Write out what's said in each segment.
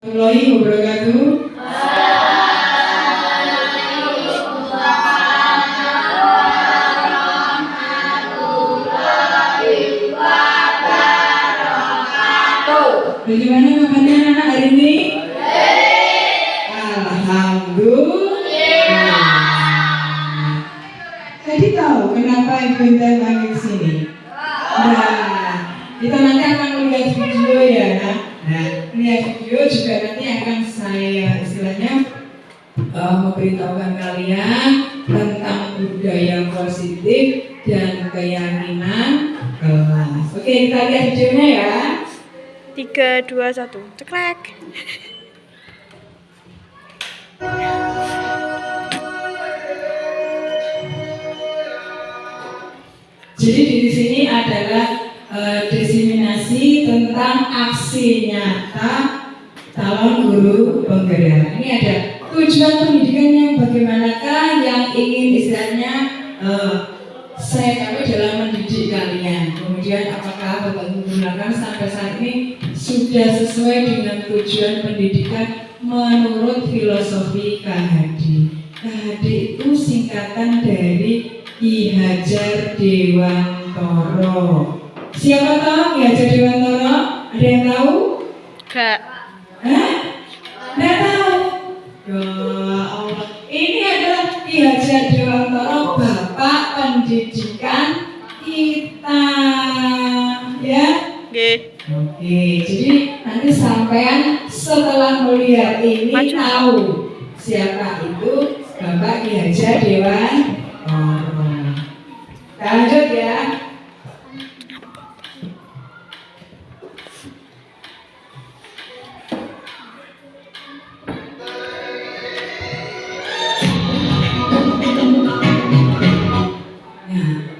Warahmatullahi wabarakatuh. Bagaimana kabarnya anak hari ini? Alhamdulillah. Jadi tahu kenapa Ibu Intan panggil sini? Nah, kita nanti akan melihat video ya. Nah, lihat video juga nanti akan saya istilahnya memberitahukan kalian tentang budaya positif dan keyakinan kelas. Oke, kita lihat videonya ya. 3, 2, 1, ceklek. Jadi di sini adalah diseminasi tentang aksi nyata calon guru penggerak. Ini ada tujuan pendidikan yang bagaimanakah yang ingin istilahnya saya kami dalam mendidik kalian. Kemudian apakah Bapak menggunakan sampai saat ini sudah sesuai dengan tujuan pendidikan menurut filosofi KHD. KHD itu singkatan dari Ki Hajar Dewantoro. Siapa tahu Ki Hajar Dewantoro? Ada yang tahu? Gak. Hah? Nggak tahu? Ya Allah. Ini adalah Ki Hajar Dewantoro, Bapak Pendidikan kita. Ya? Oke. Oke, jadi nanti sampean setelah melihat ini tahu siapa itu Bapak Ki Hajar Dewantoro. Lanjut ya.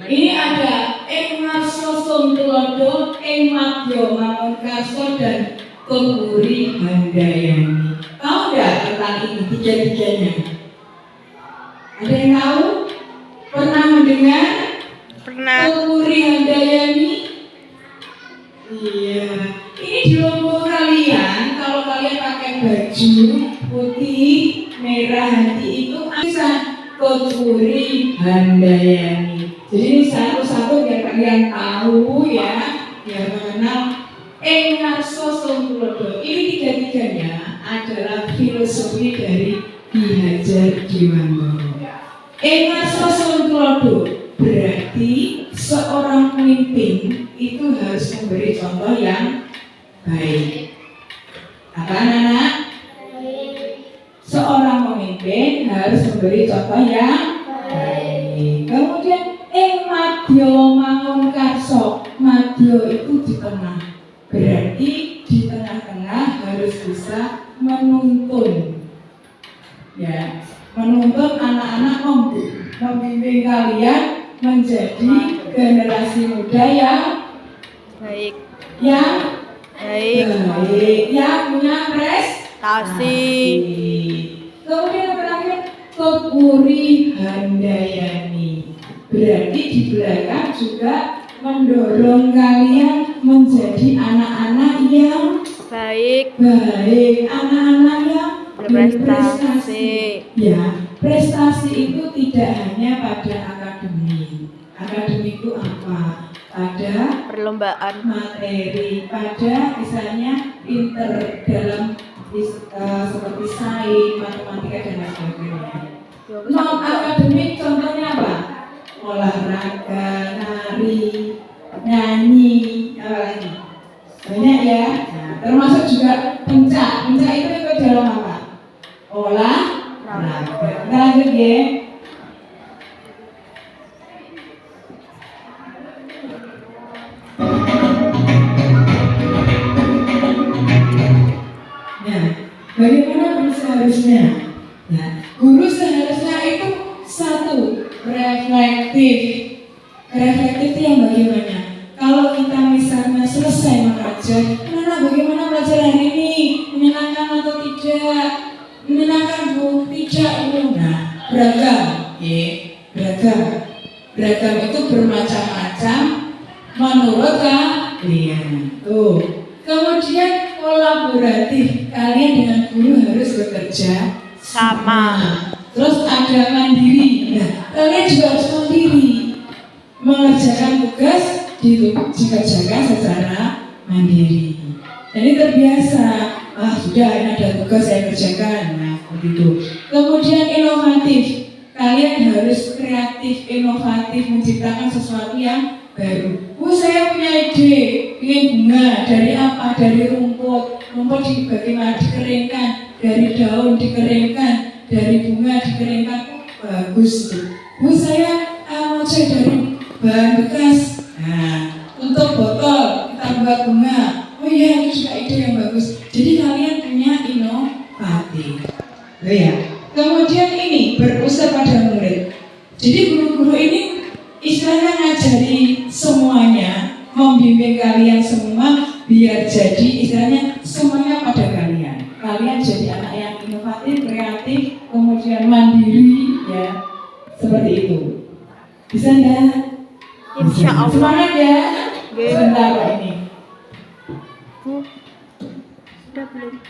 Ini ada ing Marsosom Tulodo, ing Madya Mangunkarso dan Keburi Handayani. Tahu nggak tentang ini tiga-tiganya? Ada yang tahu? Pernah mendengar? Pernah. Keburi Handayani? Iya. Ini di lombok kalian, kalau kalian pakai baju putih, merah, hati itu bisa Keburi Handayani. Jadi satu-satu biar kalian tahu ya, biar mengenal ing Marsosom Tulodo. Ini tiga-tiganya adalah filosofi dari Ki Hajar Dewantoro. Ing Marsosom Tulodo berarti seorang pemimpin itu harus memberi contoh yang baik. Apa anak-anak? Seorang pemimpin harus memberi contoh yang baik. Kemudian Madya Mangunkarso, Madya itu di tengah, berarti di tengah-tengah harus bisa menuntun, ya, menuntun anak-anak membimbing kalian menjadi generasi muda yang Baik. yang punya prestasi. Kemudian terakhir Keburi Handayani, berarti di belakang juga mendorong kalian menjadi anak-anak yang Baik. anak-anak yang Berprestasi. Ya, prestasi itu tidak hanya pada akademik. Akademik itu apa? Pada Perlombaan. materi, pada misalnya pinter dalam seperti sains, matematika dan lain sebagainya. Non akademik contohnya apa? Olahraga, nari, nyanyi, apa lagi? Banyak ya. Nah, termasuk juga pencak. Pencak itu ikut dalam apa? Olahraga. Kita lanjut ya. Bagaimana guru seharusnya? Nah, guru seharusnya itu satu, reflektif. Reflektif itu yang bagaimana? Kalau kita misalnya selesai mengajar, bagaimana belajar hari ini? Menyenangkan atau tidak? Menyenangkan bu? Tidak bu? Nah, beragam. Beragam. Beragam itu bermacam-macam menurut kalian. Tuh. Kemudian kolaboratif. kalian dengan guru harus bekerja Sama. Terus ada mandiri. Nah, kalian juga harus mandiri. Mengerjakan tugas dikerjakan secara mandiri. Jadi terbiasa. Sudah ini ada tugas saya kerjakan. Nah, begitu. Kemudian inovatif. Kalian harus kreatif, inovatif, menciptakan sesuatu yang baru. Saya punya ide, ingin bunga dari apa? Dari rumput. Rumput bagaimana dikeringkan, dari daun dikeringkan, dari bunga dikeringkan. Bagus tuh. Saya mau cari dari bahan bekas. Nah, untuk botol kita buat bunga. Oh iya, itu juga ide yang bagus. Jadi kalian punya inovatif. Oh ya. Kemudian ini berusaha pada murid. Jadi guru-guru ini istilahnya ngajari semuanya, membimbing kalian semua biar jadi istilahnya semuanya pada kalian. Kalian jadi anak yang inovatif, kreatif, kemudian mandiri, ya seperti itu. Bisa enggak? Insya Allah. Semangat ya. Sebentar Pak ini. Bu, udah belum?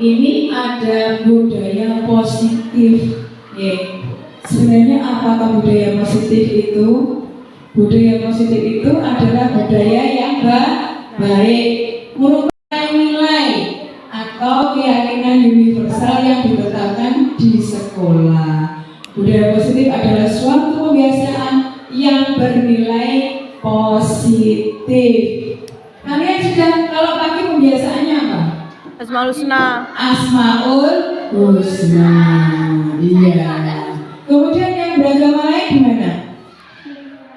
Ini ada budaya positif. Sebenarnya apakah budaya positif itu? Budaya positif itu adalah budaya yang baik, merupakan nilai atau keyakinan universal yang diletakkan di sekolah. Budaya positif adalah suatu kebiasaan yang bernilai positif. Kalian sudah kalau pagi pembiasaannya apa? Asmaul Husna. Asmaul Husna. Iya. Kemudian yang beragama lain gimana?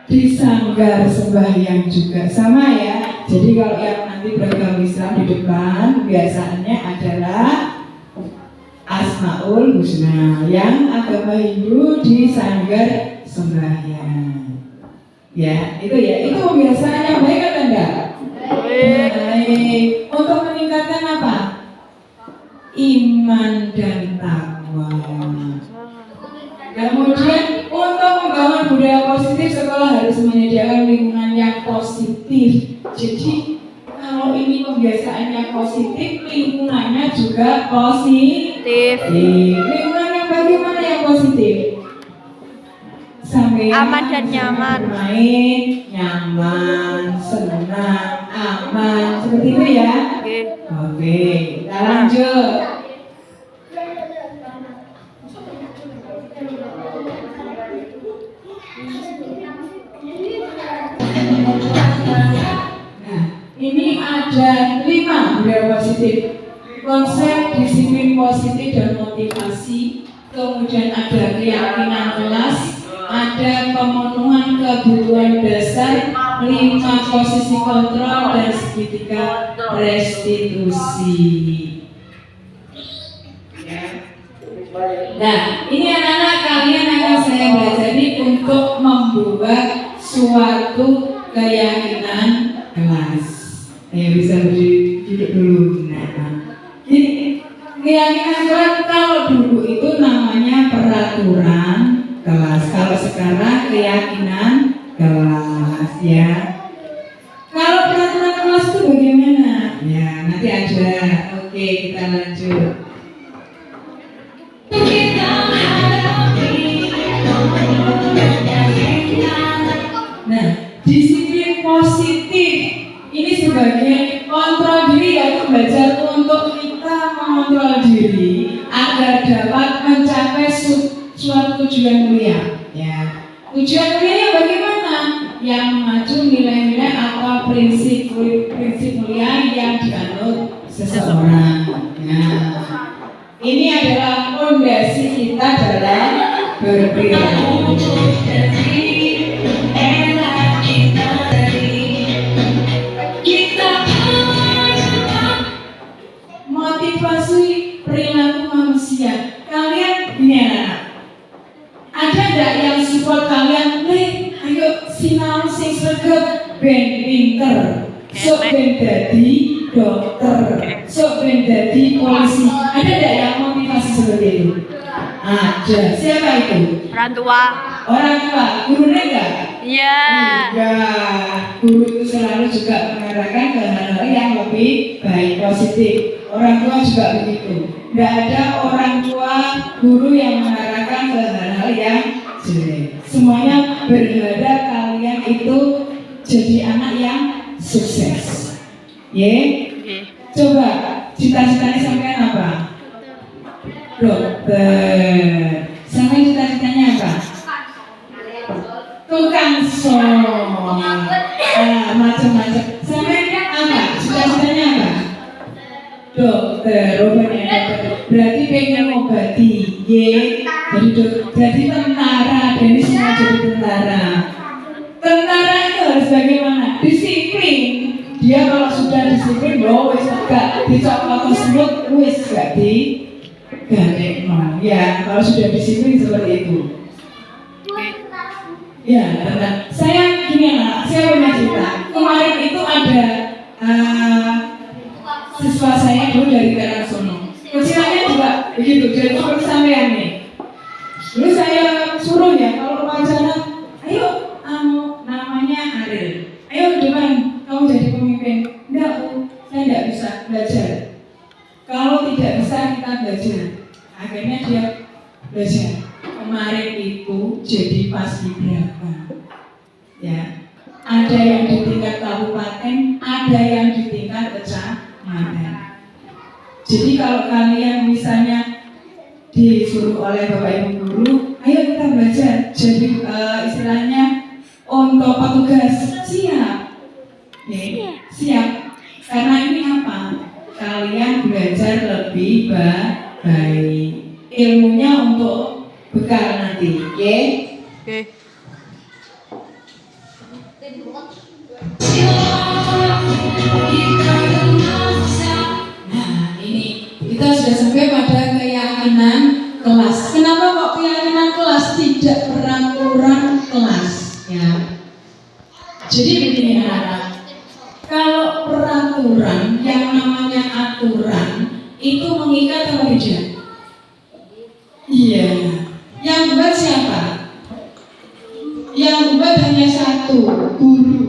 Di sanggar sembahyang juga sama ya. Jadi kalau yang nanti beragama Islam di depan biasanya adalah Asmaul Husna. Yang agama Hindu di sanggar sembahyang. Ya, itu pembiasaannya baik atau enggak? Baik. Untuk meningkatkan apa? Iman dan takwa. Kemudian untuk membangun budaya positif, sekolah harus menyediakan lingkungan yang positif. Jadi kalau ini pembiasaannya positif, lingkungannya juga positif. Lingkungan yang bagaimana yang positif? Sampai Aman dan nyaman. Bermain, nyaman, senang, aman, seperti itu ya. Oke, kita lanjut. Nah, ini ada 5 budaya positif. Konsep disiplin positif dan motivasi. Kemudian ada keyakinan kelas, ada pemenuhan kebutuhan dasar, 5 posisi kontrol dan segitiga restitusi. Nah, ini anak-anak kalian akan saya pelajari untuk membuat suatu keyakinan kelas. Bisa duduk dulu. Nah, jadi keyakinan kelas kalau dulu itu namanya peraturan kelas. Kalau sekarang keyakinan kelas ya. Kalau peraturan kelas itu bagaimana? Ya, nanti ada. Oke, kita lanjut. Nah, disiplin positif ini sebagai kontrol diri, yaitu belajar untuk kita mengontrol diri agar dapat mencapai suatu tujuan mulia. Ya, tujuan mulia bagaimana? Yang mengacu nilai-nilai atau prinsip mulia yang dianut seseorang. Nah, ini adalah fondasi kita dalam berperilaku. Motivasi perilaku manusia. Kalian ini anak, ada enggak yang support kalian? Ayo pinter, sok ben dadi dokter, sok ben dadi polisi. Ada tidak yang motivasi seperti itu? Ada. Siapa itu? Orang tua. Orang tua. Gurunya enggak? Iya. Iya. Guru itu selalu juga mengarahkan ke hal-hal yang lebih baik, positif. Orang tua juga begitu. Tidak ada orang tua guru yang mengarahkan ke hal-hal yang jelek. Semuanya berharap kalian itu jadi anak yang sukses. Ye? Coba cita-citanya sampean apa? Dokter. Sampean cita-citanya apa? Tukang sol. Macam-macam. Sampean apa? Cita-citanya apa? Dokter. Rupanya dokter. Berarti pengen ngobati. Ye? Jadi tentara. Jadi semua jadi tentara. Tentara itu harus bagaimana? Disiplin. Dia kalau sudah disiplin, wis gak dicopot tersebut, wis gak digandeng. Ya, kalau sudah disiplin seperti itu. Ya, benar. Saya gini lah, saya punya cerita. Kemarin itu ada siswa saya dulu dari Teransono. Kecilannya juga begitu, jadi seperti sampean nih. Dulu saya suruh ya, kalau wawancara, ayo, namanya Ariel. Ayo depan, kamu jadi pemimpin. Enggak, saya tidak bisa belajar. Kalau tidak bisa kita belajar. Akhirnya dia belajar. Kemarin itu jadi paskibraka. Ya, ada yang di tingkat kabupaten, ada yang di tingkat kecamatan. Jadi kalau kalian misalnya disuruh oleh bapak ibu guru, ayo kita belajar. Jadi istilahnya untuk petugas siap. Siap. Karena ini apa? Kalian belajar lebih baik. Ilmunya untuk bekal nanti, oke? Oke. Nah, ini kita sudah sampai pada keyakinan kelas. Kenapa kok keyakinan kelas tidak peraturan kelas? Ya. Jadi begini anak-anak. Kalau peraturan yang namanya aturan itu mengikat atau tidak? Iya. Yang buat siapa? Yang buat hanya satu, guru.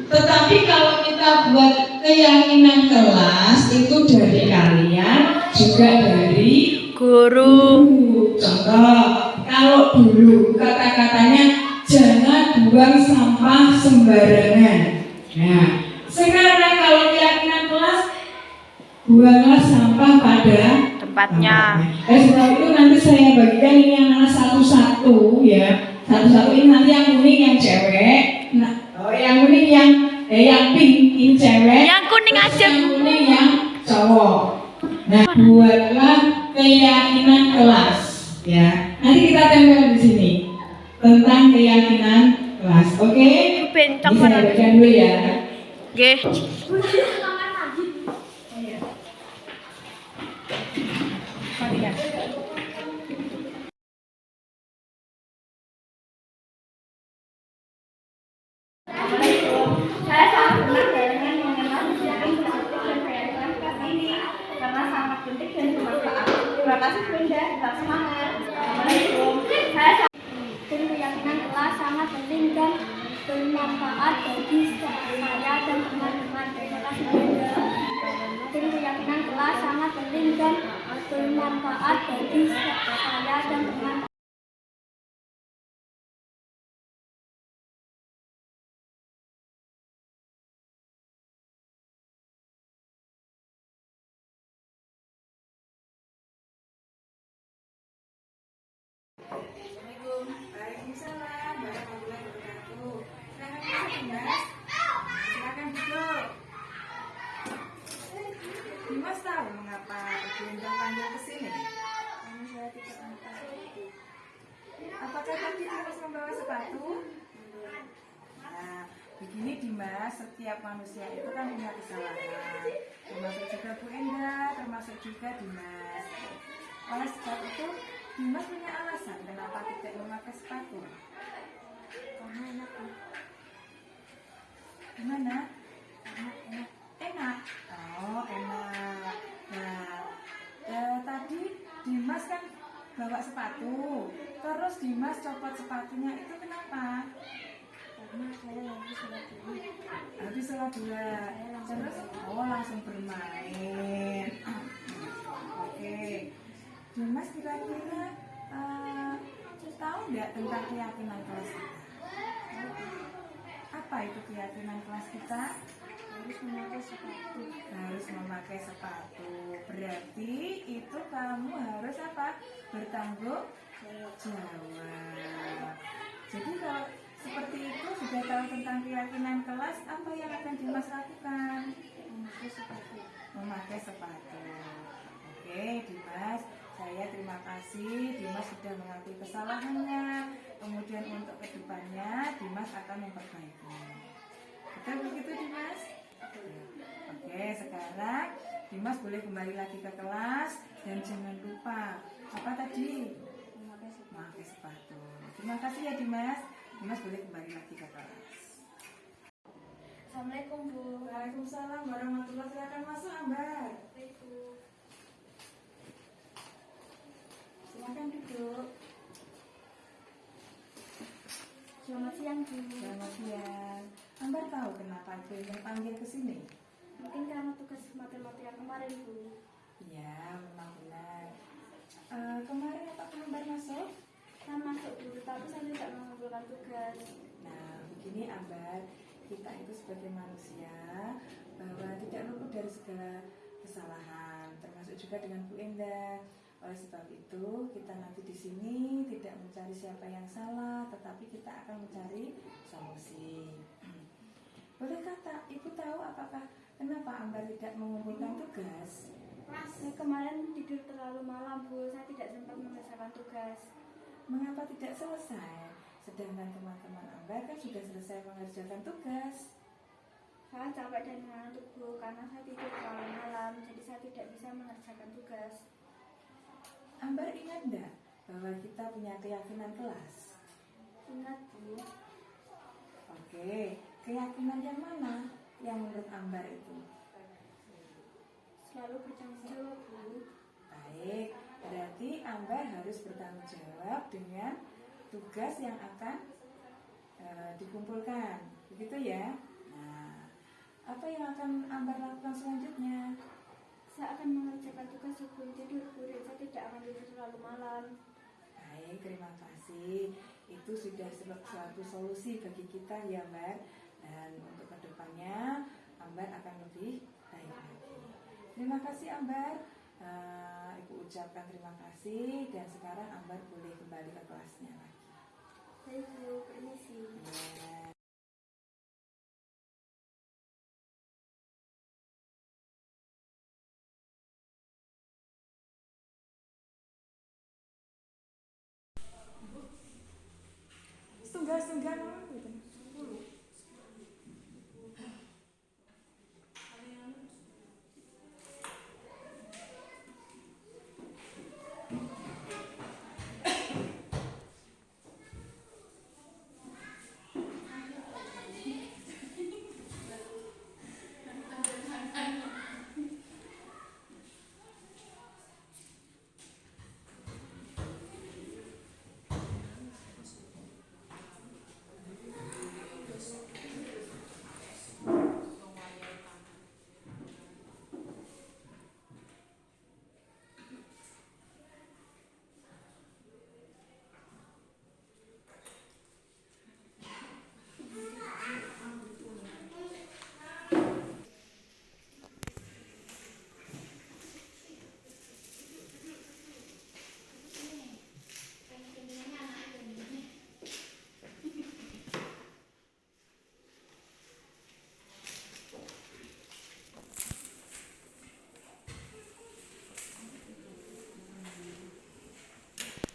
Tetapi kalau kita buat keyakinan kelas itu dari kalian juga dari Guru. Contoh, kalau dulu kata-katanya jangan buang sampah sembarangan. Nah, sekarang kalau keyakinan kelas buanglah sampah pada Tempatnya. Setelah itu nanti saya bagikan ini anak satu-satu ya. Satu-satu ini nanti yang kuning yang cewek. Nah, yang kuning yang pink ini cewek. Yang kuning aja. Yang kuning yang cowok. Nah, buatlah keyakinan kelas ya. Nanti kita tempel di sini tentang keyakinan kelas. Oke? Bencong Bisa mana? bagikan dulu ya. Oke. Saya sangat senang dengan mengenal sistem positif dan keyakinan kelas ini karena sangat penting dan bermanfaat. Terima kasih Bunda, tetap semangat. Assalamualaikum. Tim keyakinan kelas sangat penting dan bermanfaat bagi saya dan teman-teman. Terima kasih Bunda. Tim keyakinan kelas sangat penting dan bermanfaat bagi saya dan teman-teman. Waalaikumsalam warahmatullahi wabarakatuh. Silakan duduk. Dimas tahu mengapa Bunda panggil ke sini? Apakah tadi harus membawa sepatu? Nah, begini Dimas, setiap manusia itu kan punya kesalahan, termasuk juga Bu Enda, termasuk juga Dimas. Oleh sebab itu, Dimas punya alasan kenapa tidak memakai sepatu. Gimana? nembak sepatu. Terus Dimas copot sepatunya itu kenapa? Karena saya lagi sholat dulu. Habis sholat dua. Terus langsung bermain. Oke. Dimas kira-kira tahu nggak tentang keyakinan kelas kita? Apa itu keyakinan kelas kita? Harus memakai sepatu. Harus memakai sepatu. Berarti itu kamu harus apa? Bertanggung jawab. Jadi kalau seperti itu sudah tahu tentang keyakinan kelas, apa yang akan Dimas lakukan? Memakai sepatu. Memakai sepatu. Oke, Dimas, saya terima kasih. Dimas sudah mengakui kesalahannya. Kemudian untuk kedepannya, Dimas akan memperbaiki. Betul begitu, Dimas? Oke, sekarang Dimas boleh kembali lagi ke kelas dan jangan lupa apa tadi? Memakai sepatu. Terima kasih ya Dimas. Dimas boleh kembali lagi ke kelas. Assalamualaikum Bu. Waalaikumsalam warahmatullahi wabarakatuh. Silakan masuk, Ambar. Silakan duduk. Selamat siang Bu. Selamat siang. Ambar tahu kenapa Ibu yang panggil ke sini? Mungkin karena tugas matematika kemarin Bu. Iya, memang benar. Kemarin apakah Ambar masuk? Saya masuk Bu, tapi saya tidak mengumpulkan tugas. Nah, begini Ambar, kita itu sebagai manusia bahwa tidak luput dari segala kesalahan, termasuk juga dengan Bu Endah. Oleh sebab itu, kita nanti di sini tidak mencari siapa yang salah, tetapi kita akan mencari solusi. Boleh kata, Ibu tahu apakah kenapa Ambar tidak mengumpulkan tugas? Saya kemarin tidur terlalu malam Bu, saya tidak sempat menyelesaikan tugas. Mengapa tidak selesai? Sedangkan teman-teman Ambar kan sudah selesai mengerjakan tugas. Saya capek dan mengantuk Bu, karena saya tidur terlalu malam, jadi saya tidak bisa mengerjakan tugas. Ambar ingat enggak bahwa kita punya keyakinan kelas? Ingat Bu. Oke, keyakinan yang mana yang menurut Ambar itu? Selalu bertanggung jawab Bu. Baik, berarti Ambar harus bertanggung jawab dengan tugas yang akan dikumpulkan, begitu ya? Nah, apa yang akan Ambar lakukan selanjutnya? Saya akan mengerjakan tugas sebelum tidur Bu, dan saya tidak akan tidur terlalu malam. Baik, terima kasih. Itu sudah suatu solusi bagi kita ya Ambar. Dan untuk kedepannya Ambar akan lebih baik lagi. Terima kasih Ambar. Ibu ucapkan terima kasih dan sekarang Ambar boleh kembali ke kelasnya lagi. Baik Bu, permisi. Ya. Setunggal gitu.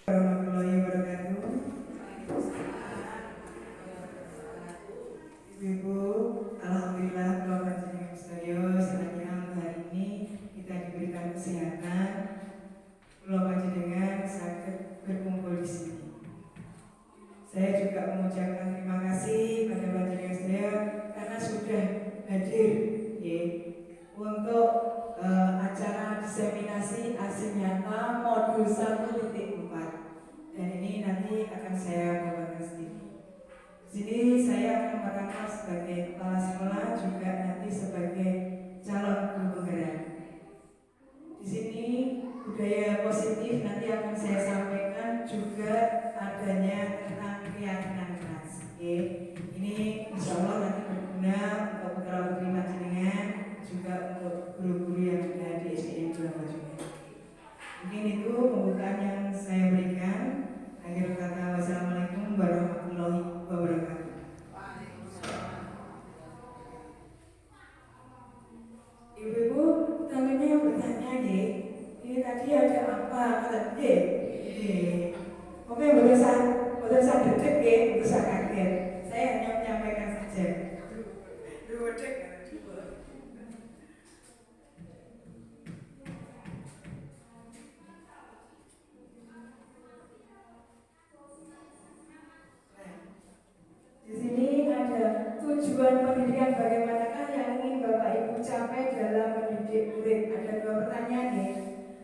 Warahmatullahi wabarakatuh. Ibu, alhamdulillah kalau panjenengan sedaya senang hari ini kita diberikan kesehatan. Kalau panjenengan sakit berkumpul di sini. Saya juga mengucapkan terima kasih pada panjenengan sedaya karena sudah hadir ya, untuk acara diseminasi aksi nyata modul 1.4. nanti akan saya bawakan sendiri. Di sini saya akan merangkap sebagai kepala sekolah, juga nanti sebagai calon guru penggerak. Di sini budaya positif nanti akan saya sampaikan, juga adanya tentang keyakinan keras. Oke, ini insya Allah nanti berguna untuk putra-putri panjenengan, juga untuk guru-guru yang ada di SDN Jombang juga. Mungkin itu pembukaan yang saya berikan. Akhir kata, wassalamualaikum warahmatullahi wabarakatuh. Ibu-ibu tangannya bertanya, ini tadi ada apa? Kata oke, berusaha detik, berusaha kaget. Saya hanya menyampaikan saja. Di sini ada tujuan pendidikan bagaimanakah yang ingin Bapak Ibu capai dalam mendidik murid. Ada dua pertanyaan nih.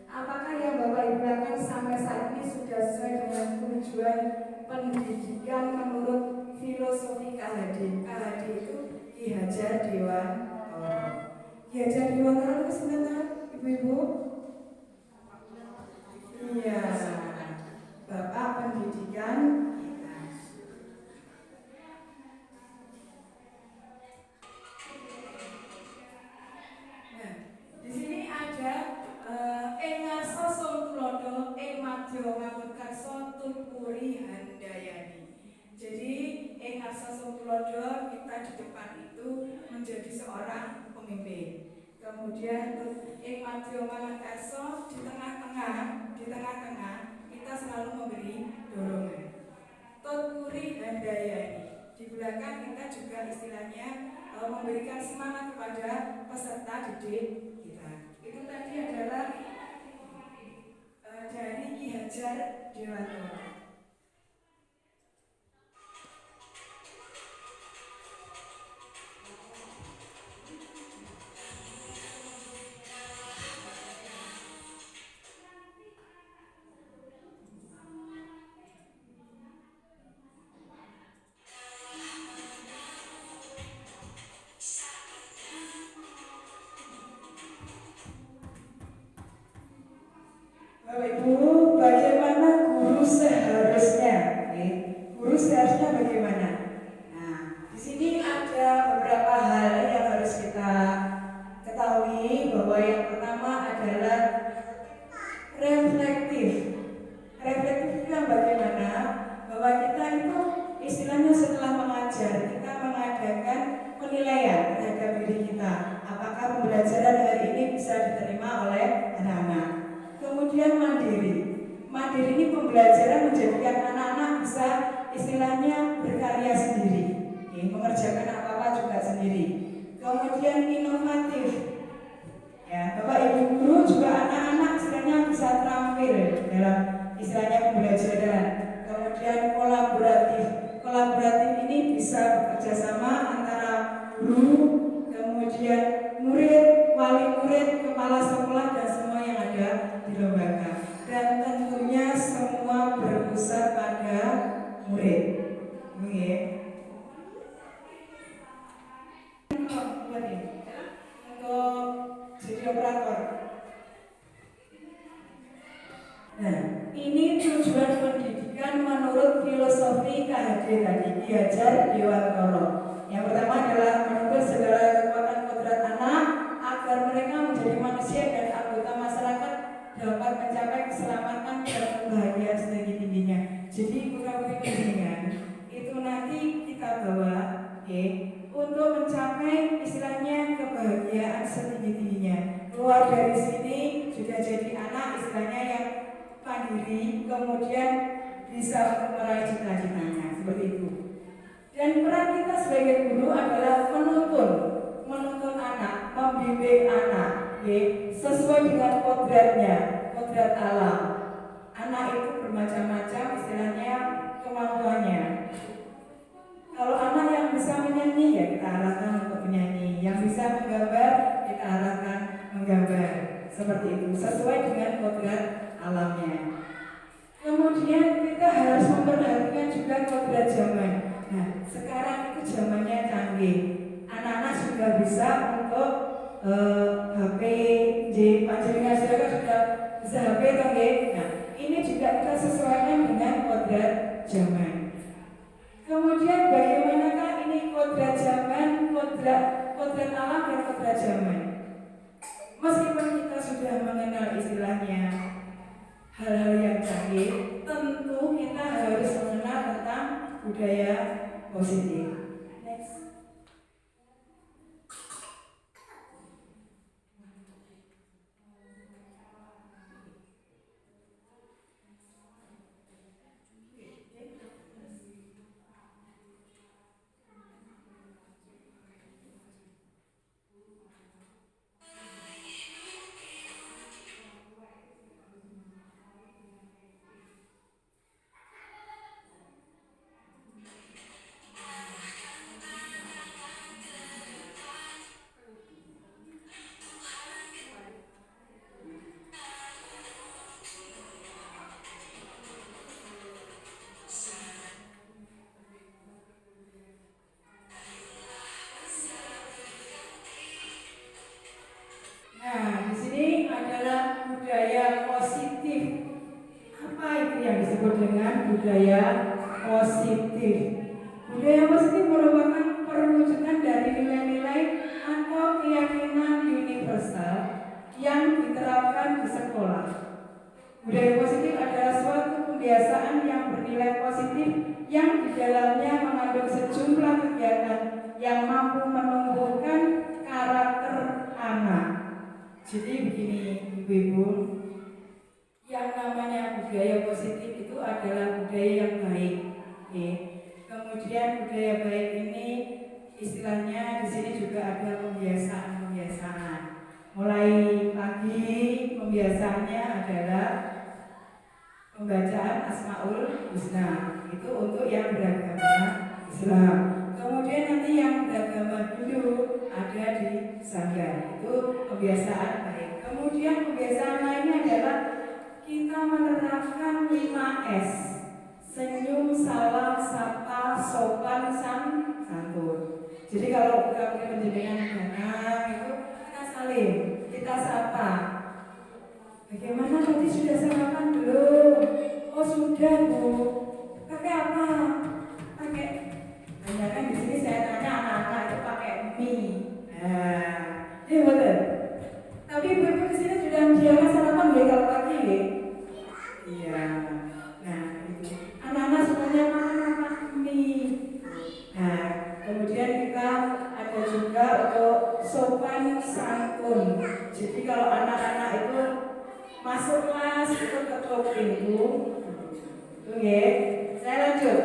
Apakah yang Bapak Ibu lakukan sampai saat ini sudah sesuai dengan tujuan pendidikan menurut filosofi KHD? KHD itu Ki Hajar Dewantara. Ki Hajar Dewantara itu sebentar, Ibu-ibu? Iya, Bapak Pendidikan. Di sini ada Engarso Songtulodo Emadyo Ngabekkarso Tupuri Handayani. Jadi Engarso Songtulodo kita di depan itu menjadi seorang pemimpin. Kemudian Emadyo Ngabekkarso di tengah-tengah kita selalu memberi dorongan. Tupuri Handayani, di belakang kita juga istilahnya memberikan semangat kepada peserta didik kita. Itu tadi adalah dari Ki Hajar Dewantara. Bapak Ibu, bagaimana guru seharusnya? Guru seharusnya bagaimana? Nah, di sini ada beberapa hal yang harus kita ketahui, bahwa yang pertama adalah reflektif. Reflektif itu yang bagaimana? Bahwa kita itu istilahnya setelah mengajar, kita mengadakan penilaian terhadap diri kita. Apakah pembelajaran hari ini bisa diterima oleh anak-anak? Kemudian mandiri. Mandiri ini pembelajaran menjadikan anak-anak bisa istilahnya berkarya sendiri, mengerjakan apa-apa juga sendiri. Kemudian inovatif. Ya, Bapak Ibu guru juga anak-anak istilahnya bisa terampil dalam istilahnya pembelajaran. Kemudian kolaboratif. Kolaboratif ini bisa bekerja sama antara guru, kemudian murid, wali murid, kepala sekolah, dan semua yang ada di lembaga. Dan tentunya semua berpusat pada murid. Oke. Untuk jadi operator. Nah, ini tujuan pendidikan menurut filosofi KHD tadi, Ki Hajar Dewantara. Yang pertama adalah menurut segala kekuatan kodrat anak agar mereka menjadi manusia dan anggota masyarakat dapat mencapai keselamatan dan kebahagiaan setinggi-tingginya. Jadi putra-putri panjenengan itu nanti kita bawa, untuk mencapai istilahnya kebahagiaan setinggi-tingginya. Keluar dari sini sudah jadi anak istilahnya yang mandiri, kemudian bisa meraih cita-citanya, seperti itu. Dan peran kita sebagai guru adalah menuntun anak, membimbing anak, sesuai dengan kodratnya, kodrat alam. Anak itu bermacam-macam istilahnya kemampuannya. Kalau anak yang bisa menyanyi, ya kita arahkan untuk menyanyi. Yang bisa menggambar, kita arahkan menggambar. Seperti itu, sesuai dengan kodrat alamnya. Kemudian kita harus kodrat zaman. Nah, sekarang itu zamannya canggih. Anak-anak sudah bisa untuk HP, panjenengan sudah bisa HP toh nggih. Nah, ini juga kita sesuaikan dengan kodrat zaman. Kemudian bagaimanakah ini kodrat zaman, kodrat alam dan kodrat zaman? Meskipun kita sudah mengenal istilahnya hal-hal yang canggih, tentu kita harus mengenal tentang budaya positif. Next. Nah, di sini adalah budaya positif. Apa itu yang disebut dengan budaya positif? Budaya positif merupakan perwujudan dari nilai-nilai atau keyakinan universal yang diterapkan di sekolah. Budaya positif adalah suatu kebiasaan yang bernilai positif yang di dalamnya mengandung sejumlah kegiatan yang mampu menumbuhkan karakter anak. Jadi begini Ibu-ibu, yang namanya budaya positif itu adalah budaya yang baik. Okay. Kemudian budaya baik ini istilahnya di sini juga ada pembiasaan-pembiasaan. Mulai pagi pembiasaannya adalah pembacaan Asmaul Husna, itu untuk yang beragama Islam. Kemudian nanti yang beragama Hindu ada di sanggar, itu kebiasaan baik. Kemudian kebiasaan lainnya adalah kita menerapkan 5S: senyum, salam, sapa, sopan, santun. Jadi kalau kita menjadikan datang itu kita salim, kita sapa. Bagaimana tadi sudah sarapan belum? Oh sudah Bu. Pakai apa? Pakai. Banyak kan di sini saya tanya anak-anak itu pakai mie. Nah, iya betul. Tapi ibu-ibu di sini sudah menjalankan sarapan nggak kalau pagi ya? Iya. Nah, itu. Anak-anak semuanya makan mie. Nah, kemudian kita ada juga untuk sopan santun. Jadi kalau anak-anak itu masuk kelas itu ketuk pintu. Oke, saya lanjut.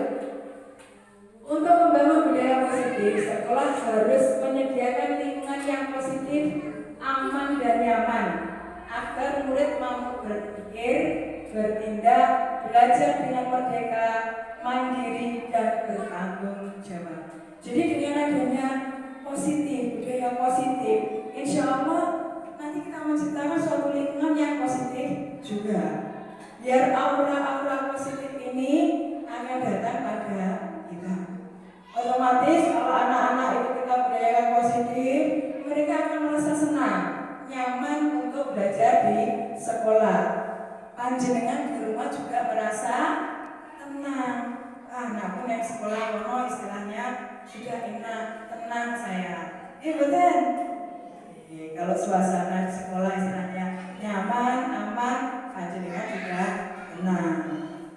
Untuk membangun budaya positif, sekolah harus menyediakan lingkungan yang positif, aman dan nyaman, agar murid mampu berpikir, bertindak, belajar dengan merdeka, mandiri dan bertanggung jawab. Jadi dengan adanya positif, budaya positif, insya Allah nanti kita menciptakan suatu lingkungan yang positif juga. Biar aura-aura positif ini akan datang pada kita. Otomatis kalau anak-anak itu kita budayakan positif, mereka akan merasa senang, nyaman untuk belajar di sekolah. Panjenengan di rumah juga merasa tenang. Anakku yang sekolah kono istilahnya sudah enak, tenang saya. Betul. Kalau suasana di sekolah istilahnya nyaman, aman, panjenengan juga tenang.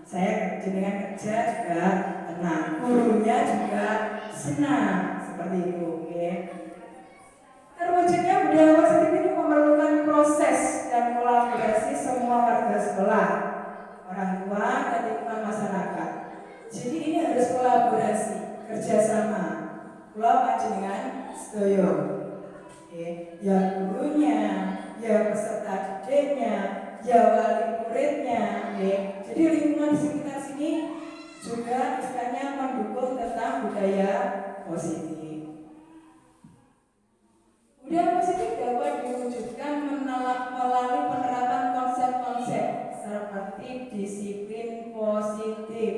Saya jenengan kerja juga tenang, gurunya juga senang, seperti itu. Okay. Terwujudnya budaya positif ini memerlukan proses dan kolaborasi semua warga sekolah, orang tua dan lingkungan masyarakat. Jadi ini harus kolaborasi, kerjasama. Kula panjenengan sedaya. Okay. Ya gurunya, ya peserta didiknya, ya wali muridnya. Okay. Jadi lingkungan di sekitar sini juga istilahnya mendukung tentang budaya positif. Budaya positif dapat diwujudkan melalui penerapan konsep-konsep seperti disiplin positif,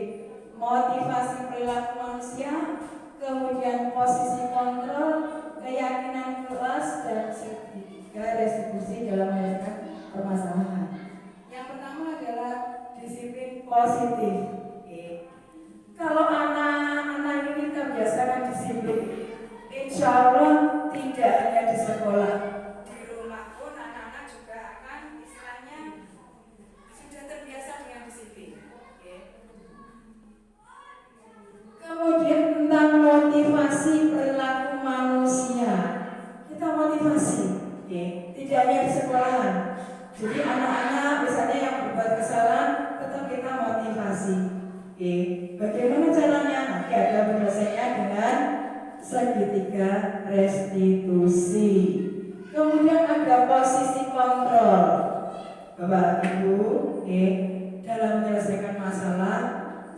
motivasi perilaku manusia, kemudian posisi kontrol, keyakinan kelas, dan ketiga restitusi dalam menyelesaikan permasalahan. Yang pertama adalah disiplin positif. Kalau anak-anak ini terbiasakan disiplin, insya Allah tidak hanya di sekolah, di rumah pun anak-anak juga akan istilahnya sudah terbiasa dengan disiplin. Kemudian tentang motivasi perilaku manusia, kita motivasi, tidak hanya di sekolahan. Jadi anak-anak misalnya yang berbuat kesalahan, tetap kita motivasi. Bagaimana caranya? Nanti ada penyelesaiannya dengan segitiga restitusi. Kemudian ada posisi kontrol. Bapak Ibu, dalam menyelesaikan masalah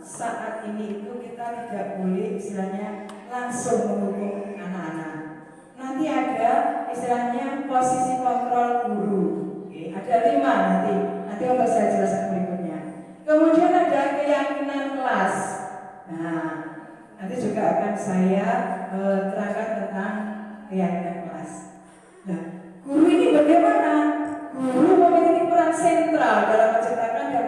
saat ini itu kita tidak boleh istilahnya langsung menghukum anak-anak. Nanti ada istilahnya posisi kontrol guru. Ada 5 nanti untuk saya jelaskan berikutnya. Kemudian ada keyakinan kelas. Nah, nanti juga akan saya terangkan tentang keyakinan kelas. Nah, guru ini bagaimana? Guru memiliki peran sentral dalam menciptakan dan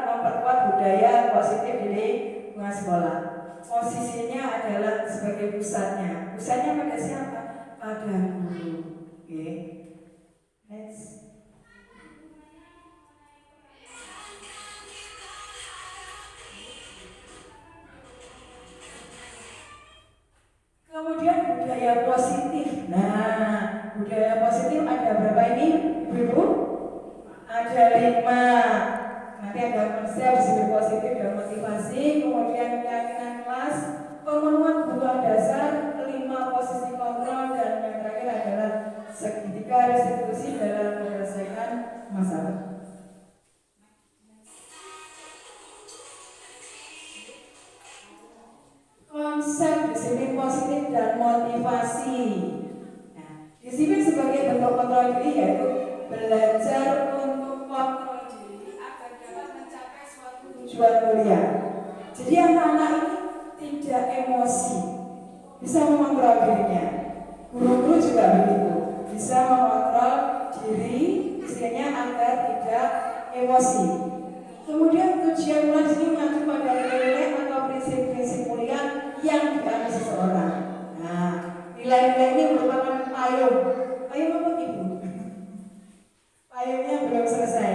memperkuat budaya positif di lingkungan sekolah. Posisinya adalah sebagai pusatnya. Pusatnya pada siapa? Pada guru. Next. Kemudian budaya positif. Nah, budaya positif ada berapa ini, Ibu? Ada 5. Nanti ada konsep disiplin positif dan motivasi, kemudian keyakinan kelas, pemenuhan kebutuhan dasar, 5 posisi kontrol, dan yang terakhir adalah segitiga restitusi dalam menyelesaikan masalah. Konsep disiplin positif dan motivasi. Nah, disiplin sebagai bentuk kontrol diri yaitu belajar untuk kontrol diri agar dapat mencapai suatu tujuan mulia. Jadi anak-anak ini tidak emosi, bisa mengontrol dirinya. Guru-guru juga begitu, bisa mengontrol diri, istilahnya agar tidak emosi. Kemudian tujuan mulia ini mengacu pada nilai atau prinsip-prinsip mulia yang diambil seseorang. Nah, nilai-nilai ini merupakan payung. Payung apa Ibu? Payungnya belum selesai.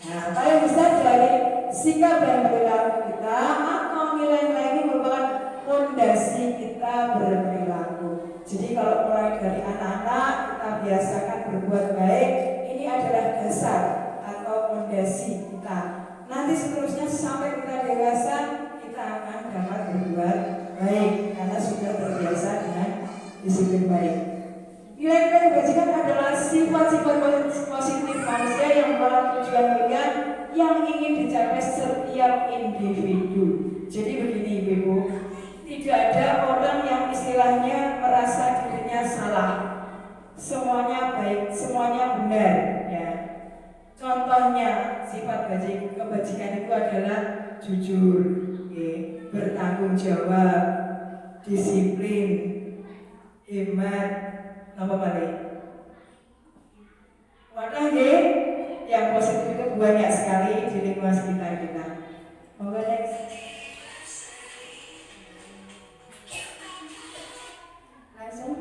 Nah, payung besar dari sikap dan perilaku kita, atau nilai-nilai ini merupakan fondasi kita berperilaku. Jadi kalau mulai dari anak-anak kita biasakan berbuat baik, ini adalah dasar atau fondasi kita. Nanti seterusnya sampai kita dewasa, kita akan dapat berbuat baik karena sudah terbiasa dengan disiplin baik. Nilai-nilai kebajikan adalah sifat-sifat positif manusia yang membawa tujuan mulia yang ingin dicapai setiap individu. Jadi begini Ibu, tidak ada orang yang istilahnya merasa dirinya salah. Semuanya baik, semuanya benar. Ya. Contohnya sifat kebajikan itu adalah jujur, bertanggung jawab, disiplin, hemat, apa balik? Wadah yang positif itu banyak sekali di lingkungan sekitar kita. Monggo next. Langsung.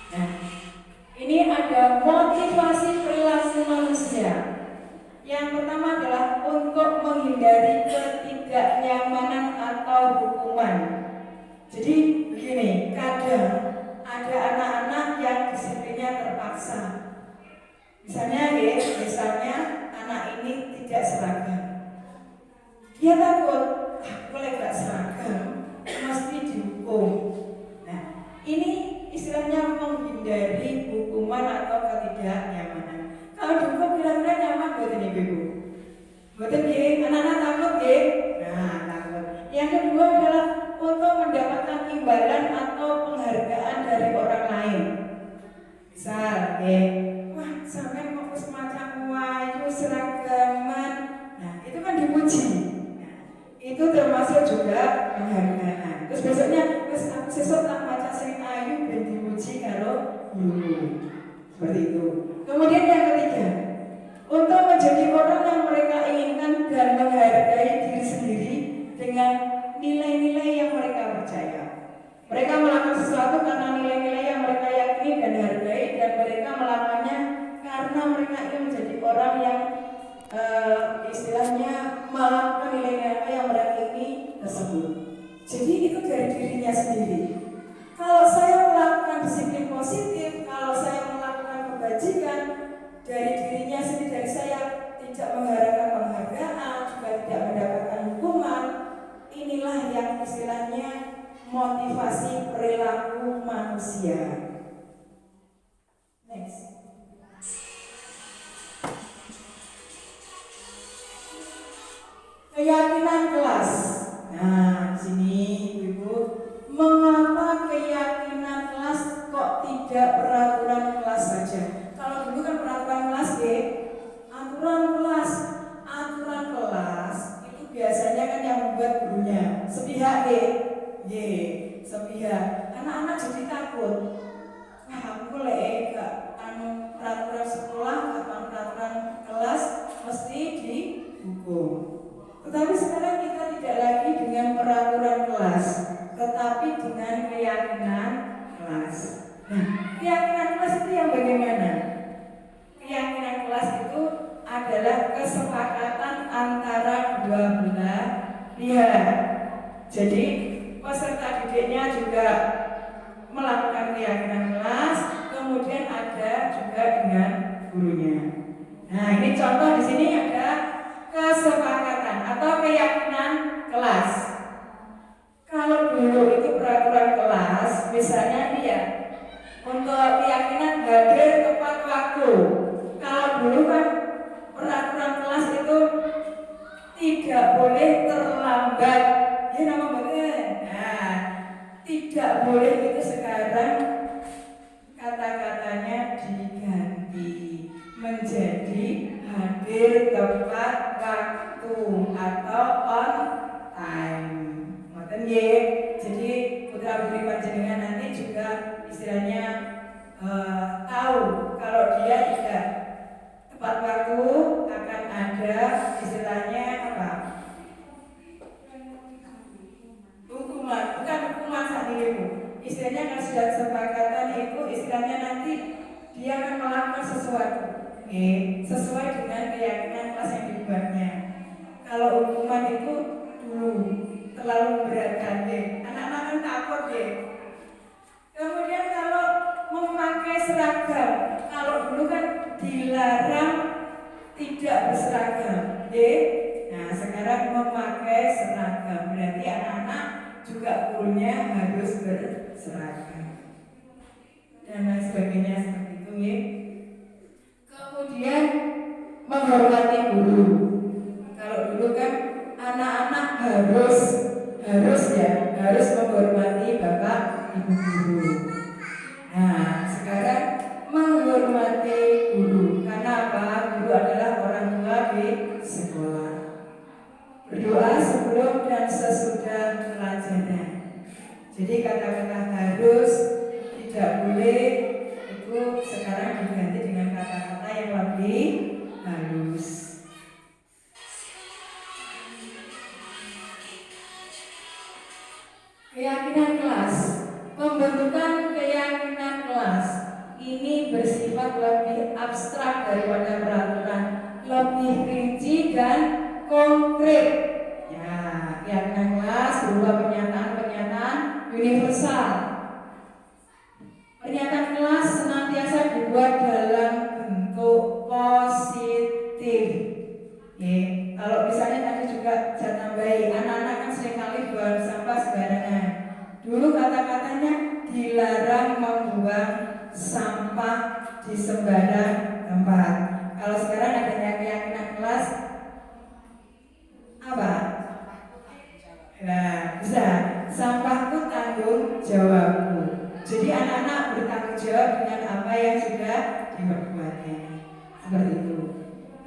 Nah, ini ada motivasi perilaku manusia. Yang pertama adalah untuk menghindari ketidaknyamanan atau hukuman. Jadi begini, kadang ada anak-anak yang disiplinnya terpaksa. Misalnya anak ini tidak seragam. Dia takut, boleh gak seragam, mesti dihukum. Nah, ini istilahnya menghindari hukuman atau ketidaknyamanan. Kalau dihukum kira-kira nyaman buat ini Ibu? Buatan anak-anak takut Nah, takut. Yang kedua adalah untuk mendapatkan imbalan atau penghargaan dari orang lain. Misal, wah sampai mau semacam wah itu seragaman. Nah, itu kan guru. Seperti itu. Kemudian yang ketiga, untuk menjadi orang yang mereka inginkan dan menghargai diri sendiri dengan nilai-nilai yang mereka percaya. Mereka melakukan sesuatu karena nilai-nilai yang mereka yakini dan hargai, dan mereka melakukannya karena mereka ingin menjadi orang yang istilahnya melakukan nilai-nilai yang mereka ingini tersebut. Jadi itu dari dirinya sendiri. Kalau saya melakukan disiplin positif, kalau saya melakukan kebajikan, dari dirinya sendiri, dari saya tidak mengharapkan penghargaan, juga tidak mendapatkan hukuman. Inilah yang istilahnya motivasi perilaku manusia. Next. Keyakinan kelas. Nah, di sini Ibu, mengapa keyakinan kelas kok tidak peraturan kelas saja? Kalau dulu kan peraturan kelas aturan kelas itu biasanya kan yang membuat gurunya sepihak sepihak. Anak-anak jadi takut. Nah, aku boleh gak peraturan sekolah atau peraturan kelas mesti dihukum. Tetapi sekarang kita tidak lagi dengan peraturan kelas, tetapi dengan keyakinan kelas. Nah, keyakinan kelas itu yang bagaimana? Keyakinan kelas itu adalah kesepakatan antara dua belah pihak. Jadi peserta didiknya juga melakukan keyakinan kelas, kemudian ada juga dengan gurunya. Nah, ini contoh di sini ada kesepakatan atau keyakinan kelas. Kalau dulu itu peraturan kelas, misalnya dia untuk keyakinan hadir tepat waktu. Kalau dulu kan peraturan kelas itu tidak boleh terlambat. Ya nama betul. Nah, tidak boleh itu sekarang kata-katanya diganti menjadi hadir tepat waktu atau on time. Ngoten nggih. Jadi putra-putri panjenengan nanti juga istilahnya tahu kalau dia tidak tepat waktu akan ada istilahnya apa? Hukuman, bukan hukuman saat ini Bu. Istilahnya kalau sudah kesepakatan itu istilahnya nanti dia akan melakukan sesuatu. Sesuai dengan keyakinan kelas yang dibuatnya. Kalau hukuman itu dulu terlalu memberatkan anak-anak kan takut Kemudian kalau memakai seragam, kalau dulu kan dilarang tidak berseragam, Nah sekarang memakai seragam berarti anak-anak juga gurunya harus berseragam dan lain sebagainya seperti itu Kemudian menghormati guru. Kalau dulu kan anak-anak harus menghormati bapak ibu guru. Nah, sekarang menghormati guru. Karena apa? Guru adalah orang tua di sekolah. Berdoa sebelum dan sesudah pelajaran. Jadi kata-kata harus, tidak boleh itu sekarang diganti dengan kata-kata yang lebih halus. Keyakinan kelas. Pembentukan keyakinan kelas ini bersifat lebih abstrak daripada peraturan, lebih rinci dan konkret. Ya, keyakinan kelas berupa pernyataan-pernyataan universal. Pernyataan kelas senantiasa dibuat dalam bentuk positif. Kalau misalnya tadi juga saya tambahi, anak-anak kan seringkali buang sampah sembarangan. Dulu kata-katanya dilarang membuang sampah di sembarang tempat. Kalau sekarang adanya keyakinan kelas apa? Nah, bisa sampahku tanggung jawabku. Jadi anak-anak bertanggung jawab dengan apa yang sudah diperbuatnya. Seperti itu.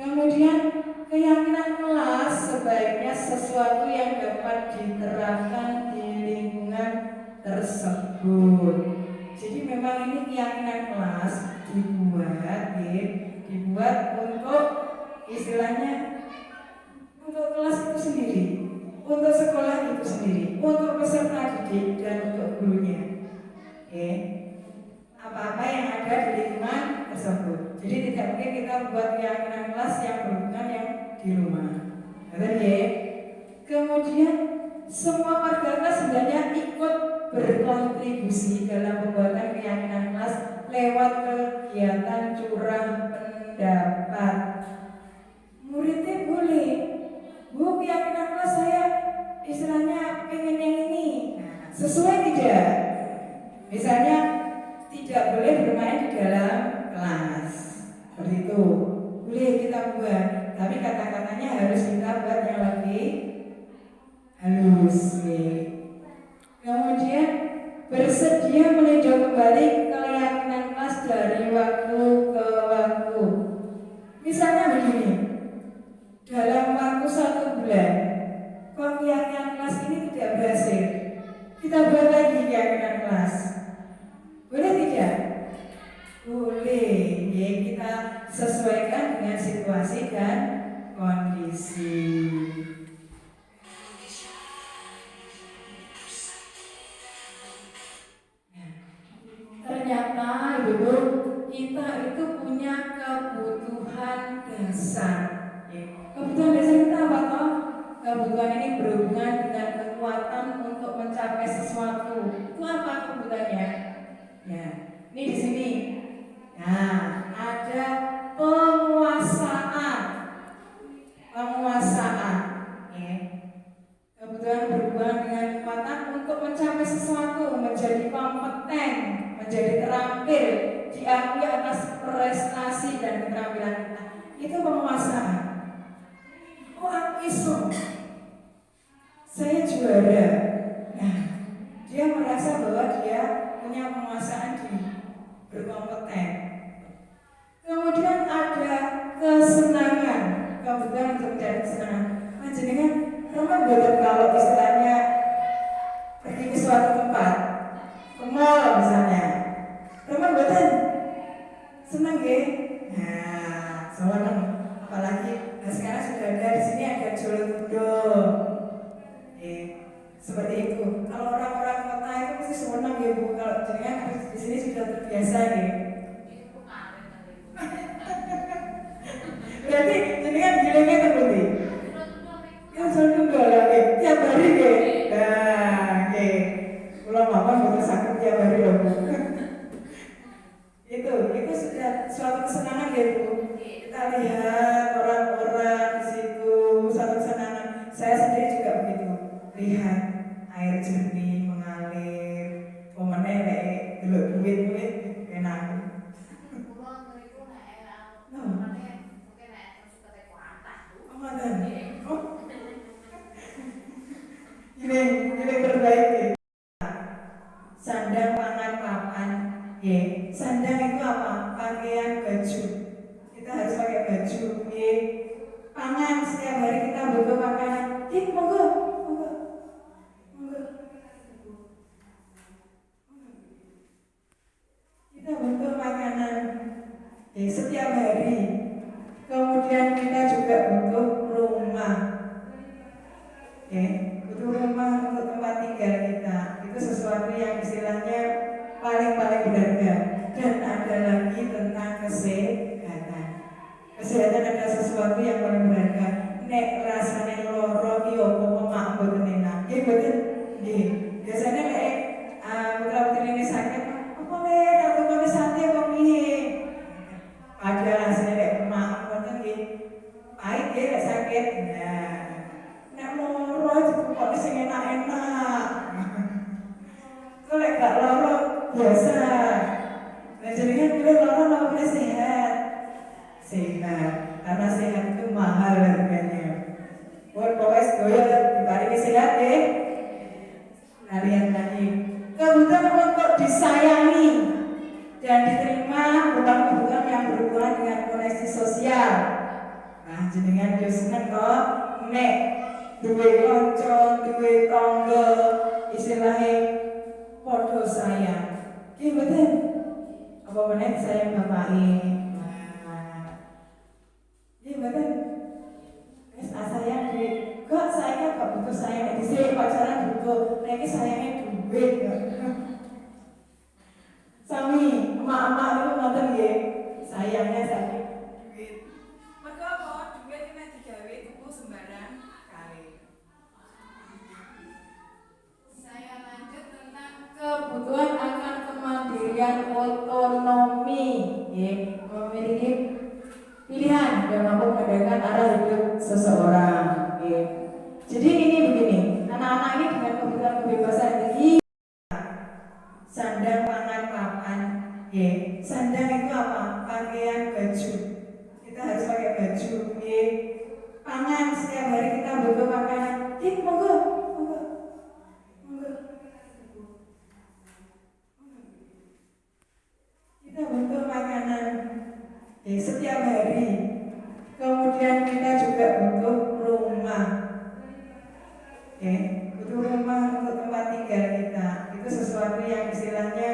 Kemudian keyakinan kelas sebaiknya sesuatu yang dapat diterapkan di lingkungan tersebut. Jadi memang ini keyakinan kelas dibuat untuk istilahnya untuk kelas itu sendiri, untuk sekolah itu sendiri, untuk peserta didik dan untuk gurunya. Oke. Apa-apa yang ada di lingkungan tersebut. Jadi tidak mungkin kita buat keyakinan kelas yang berhubungan yang di rumah. Betul ya? Kemudian semua warga kelas sebenarnya ikut berkontribusi dalam pembuatan keyakinan kelas lewat kegiatan curah pendapat. Muridnya boleh, Bu, keyakinan kelas saya istilahnya pengen yang ini. Nah, sesuai tidak? Misalnya tidak boleh bermain di dalam kelas, seperti itu. Boleh kita buat, tapi kata-katanya harus kita buat yang lebih halus. Kemudian bersedia meninjau kembali keyakinan kelas dari waktu ke waktu. Misalnya begini, dalam waktu 1 bulan, kok keyakinan kelas ini tidak berhasil, kita buat lagi keyakinan kelas. Boleh tidak? Boleh. Ya, kita sesuaikan dengan situasi dan kondisi. Ternyata Ibu, kita itu punya kebutuhan dasar. Kebutuhan dasar kita apa toh? Kebutuhan ini berhubungan dengan kekuatan untuk mencapai sesuatu. Itu apa kebutuhannya? Ya, ini di sini. Nah, ada penguasaan. Ya. Kebutuhan berhubungan dengan kekuatan untuk mencapai sesuatu, menjadi kompeten, menjadi terampil, diakui atas prestasi dan keterampilan kita. Itu penguasaan. Oh, aku iso, saya juara. Nah, dia merasa bahwa dia punya penguasaan di berkompeten. Kemudian ada kesenangan, kebutuhan untuk mencari kesenangan. Panjenengan rumah boten kalau istilahnya pergi ke suatu tempat, ke mall misalnya, rumah boten senang ya? Nah, senang. Apalagi sekarang sudah ada di sini ada Jolotundo. Seperti itu. Kalau orang-orang kota itu pasti senang ya Bu. Kalau jenengan di sini sudah terbiasa ya. Berarti jenengan gilingnya terbukti. Yang Jolotundo lah, tiap hari ya. Nah, oke. Kalau mama betul sakit tiap hari loh Bu. Itu sudah suatu kesenangan ya Bu. Kita lihat orang-orang di situ, suatu kesenangan. Saya sendiri juga begitu. Lihat air jernih mengalir, pemenang dulu duit enak. Ini perbaiki. Sandang, pangan, papan. Sandang itu apa? Pakaian, baju. Kita harus pakai baju. Pangan, setiap hari kita butuh makanan. Monggo. Kita butuh makanan setiap hari. Kemudian kita juga butuh rumah. Butuh rumah untuk tempat tinggal kita. Itu sesuatu yang istilahnya paling berharga. Dan ada lagi tentang kesehatan. Kesehatan adalah sesuatu yang paling berharga. Nek rasane loro ki opo mak mboten enak. Nggih mboten? Nggih. Biasanya nek putra-putri ini sakit, apa nek atau kene sate kok piye? Ada rasane nek mak mboten nggih. Pahit nggih nek sakit. Nah, nek loro dipokokne sing enak-enak. Kok nek gak loro biasa. Nah, jenengan pilih loro apa sehat? Sehat. Karena sehat itu mahal harganya. Pokoknya sedoyo diparingi sehat ya. Nah, lihat tadi kebutuhan untuk disayangi dan diterima hubungan yang berhubungan dengan koneksi sosial. Nah, jenengan yo seneng kok nek duwe kanca, duwe tangga istilahnya podo sayang. Ki betul Apa meneh saya bapake. Iya betul. Wis sayang duit. Kok saya gak butuh sayang di sini pacaran butuh. Nek sayangnya duit. Sami emak-emak itu ngoten nggih. Sayangnya duit. Mergo apa? Duit iki nek digawe tuku sembarang kali. Saya lanjut tentang kebutuhan akan kemandirian otonomi. Memiliki pilihan dan mampu mengendalikan arah hidup seseorang. Jadi ini begini, anak-anak ini dengan kebutuhan kebebasan tinggi, sandang, pangan, papan. Sandang itu apa? Pakaian, baju. Kita harus pakai baju. Pangan, setiap hari kita butuh makanan. Monggo. Kita butuh makanan setiap hari. Kemudian kita juga butuh rumah. Butuh rumah untuk tempat tinggal kita. Itu sesuatu yang istilahnya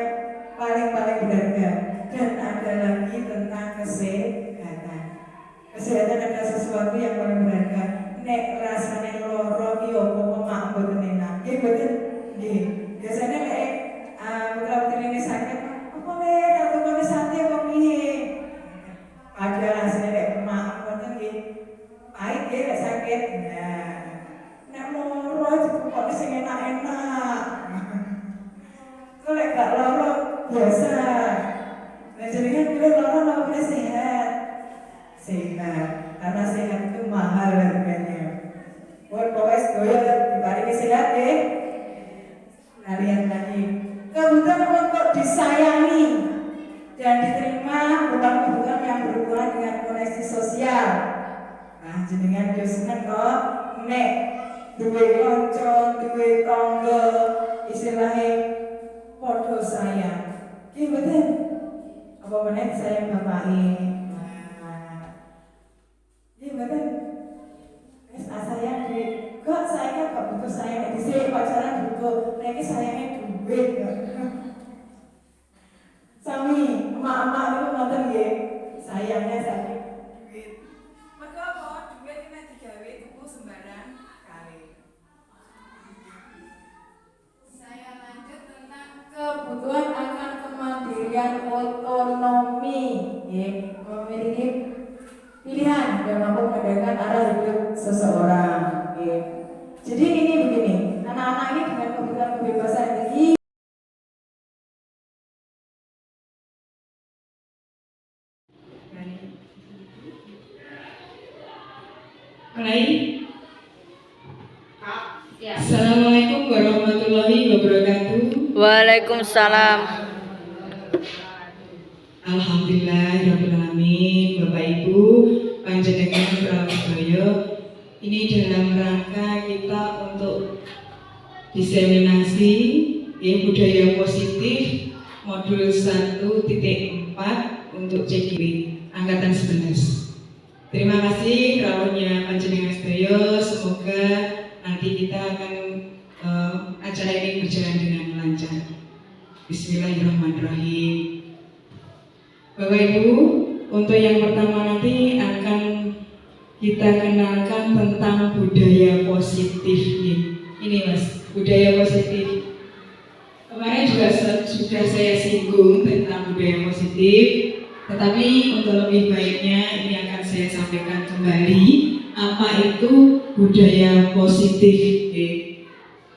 paling berharga. Dan ada lagi tentang kesehatan. Kesehatan adalah sesuatu yang paling berharga. Nek rasane loro ki opo mak mboten enak. Nggih mboten? Nggih. Biasanya nek putra-putri ini sakit, apa nek atau kene sate kok piye? Ada rasane nek mak mboten nggih. Pahit nggih nek sakit. Nah, nek loro dikokne sing enak-enak. Kok nek gak loro biasa. Nah jenengan pilih loro apa sehat? Sehat. Karena sehat itu mahal harganya. Pokoknya sedoyo diparingi sehat ya. Kalian tadi kebutuhan untuk disayangi dan diterima bukan kebutuhan yang berhubungan dengan koneksi sosial. Nah jenengan yo seneng kok nek duwe kanca, duwe tangga istilahnya podo sayang. Ki betul. Apa meneh sayang bapake. Iya betul. Wis sayang duit. Kok saya gak butuh sayang di sini pacaran butuh. Nek sayangnya duit. Sami emak-emak itu ngoten nggih. Sayangnya duit. Mergo apa? Duit iki nek digawe tuku sembarang kali. Saya lanjut tentang kebutuhan akan kemandirian otonomi. Memiliki pilihan dan mampu mengendalikan arah hidup seseorang. Jadi ini begini, anak-anak ini dengan kebutuhan kebebasan tinggi. Mulai. Assalamualaikum warahmatullahi wabarakatuh. Waalaikumsalam. Alhamdulillahirrahmanirrahim. Bapak Ibu panjenengan Prabowo, ini dalam rangka kita untuk diseminasi budaya positif modul 1.4 untuk CKW angkatan 11. Terima kasih rawuhnya panjenengan sedaya. Semoga nanti kita akan acara ini berjalan dengan lancar. Bismillahirrahmanirrahim. Bapak Ibu, untuk yang pertama nanti akan kita kenalkan tentang budaya positif. Ini Mas, budaya positif. Kemarin juga sudah saya singgung tentang budaya positif, tetapi untuk lebih baiknya ini akan saya sampaikan kembali apa itu budaya positif.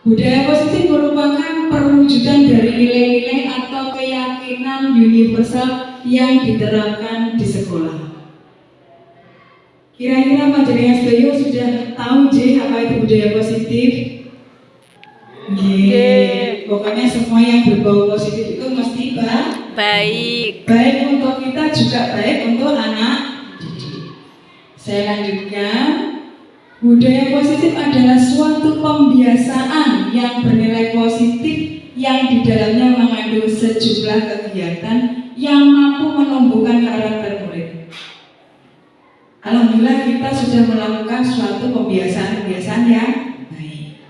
Budaya positif merupakan perwujudan dari nilai-nilai atau keyakinan universal yang diterapkan di sekolah. Kira-kira panjenengan sedaya sudah tahu apa itu budaya positif? Pokoknya semua yang berbau positif itu mesti baik. Baik untuk kita juga baik untuk anak didik. Saya lanjutkan. Budaya positif adalah suatu pembiasaan yang bernilai positif yang di dalamnya mengandung sejumlah kegiatan yang mampu menumbuhkan karakter murid. Alhamdulillah kita sudah melakukan suatu pembiasaan yang baik.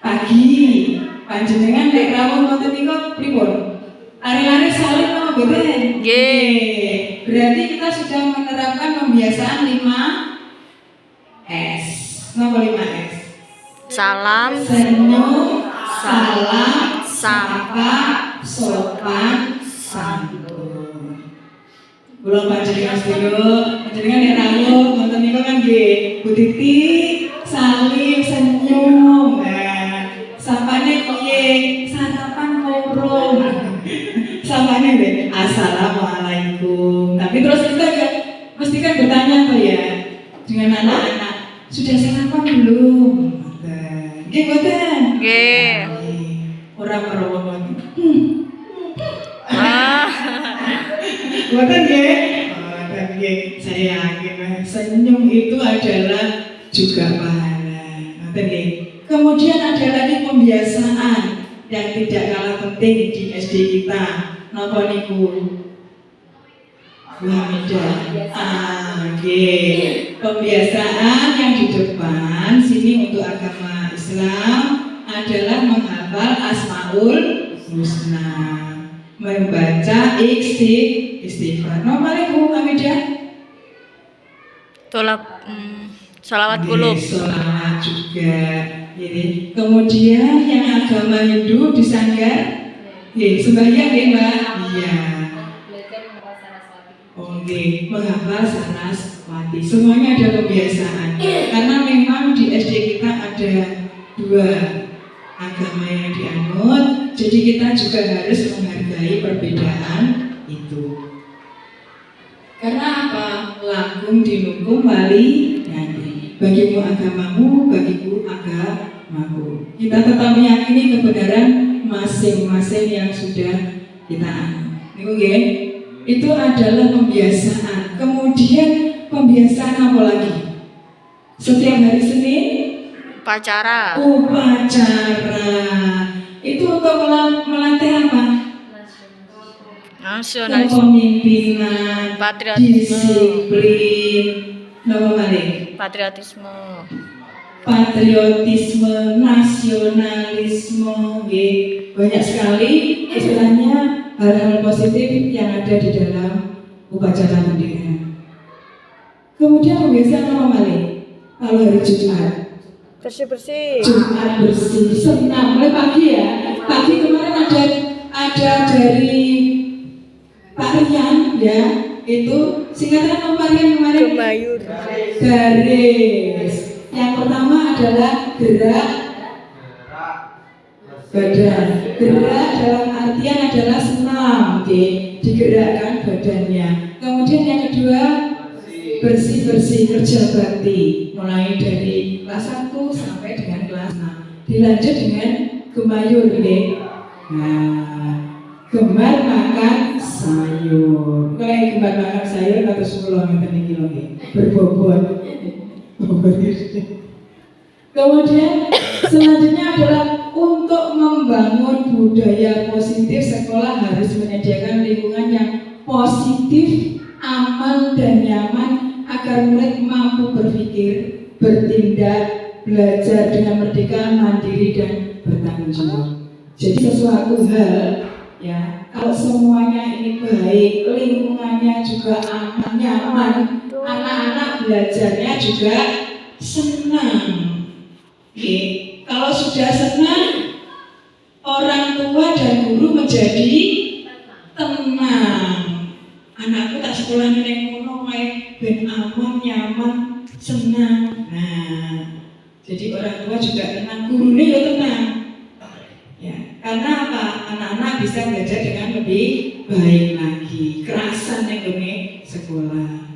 Pagi panjenengan nek rawuh ngoten niku pripun? Ari-ari salin apa mboten? Nggih. Berarti kita sudah menerapkan pembiasaan 5S. Napa 5S? Salam, Senyum, salam, sapa, sopan, santun. Kula panjenengan sedaya, panjenengan nek rawuh wonten niku kan nggih, Bu Titi salim senyum. Nah, sapane piye? Sarapan loro. Sapane nggih, assalamualaikum. Tapi terus kita juga mesti kan bertanya tuh ya dengan anak-anak, sudah sarapan belum? Nggih mboten? nggih. Ora merowong. Ah, Mboten nggih? Mboten nggih. Saya yakin senyum itu adalah juga pahala. Mboten nggih. Kemudian ada lagi pembiasaan yang tidak kalah penting di SD kita. Napa niku? Bu Hamidah. Nggih. Pembiasaan yang di depan sini untuk agama Islam adalah menghafal Asmaul Husna, membaca istighfar. Nomor Bu Hamidah? Sholawat kulub. Sholawat juga. Ini. Kemudian yang agama Hindu disanggar, sembahyang ya Mbak. Iya. Oke, menghafal Saraswati. Semuanya ada kebiasaan. Karena memang di SD kita ada 2 agama yang dianut, jadi kita juga harus menghargai perbedaan itu. Karena apa? Langkung dinukum wali nanti. Bagimu agamamu, bagiku agamaku. Kita tetap meyakini kebenaran masing-masing yang sudah kita anut. Itu adalah pembiasaan. Kemudian pembiasaan apa lagi? Setiap hari Senin Upacara. Itu untuk melatih apa? Nasionalis. Kepemimpinan, Patriotisme. disiplin, patriotisme, nasionalisme, banyak sekali istilahnya hal-hal positif yang ada di dalam upacara bendera. Kemudian pembiasaan apa Malik? Kalau hari Jumat, Bersih-bersih. Jumat bersih, senam mulai pagi ya. Pagi kemarin ada dari Pak Rian ya, itu singkatan apa Pak Rian kemarin? Gemayur. Garis. Yang pertama adalah gerak badan. Gerak dalam artian adalah senam, digerakkan badannya. Kemudian yang kedua bersih-bersih, kerja bakti, mulai dari kelas 1 sampai dengan kelas 6. Dilanjut dengan gemayur Nah, gemar makan sayur. Kalau gemar makan sayur atau 10 ngeten iki lho berbobot. Kemudian selanjutnya adalah untuk membangun budaya positif, sekolah harus menyediakan lingkungan yang positif, aman dan nyaman agar murid mampu berpikir, bertindak, belajar dengan merdeka, mandiri dan bertanggung jawab. Jadi sesuatu hal ya, kalau semuanya ini baik, lingkungannya juga aman, nyaman, anak-anak belajarnya juga senang. Kalau sudah senang, orang tua dan guru menjadi tenang. Anakku tak sekolah neng ngono wae ben aman, nyaman, senang. Nah, jadi orang tua juga tenang, gurunya juga tenang. Ya, karena apa? Anak-anak bisa belajar dengan lebih baik lagi. Kerasan yang sekolah.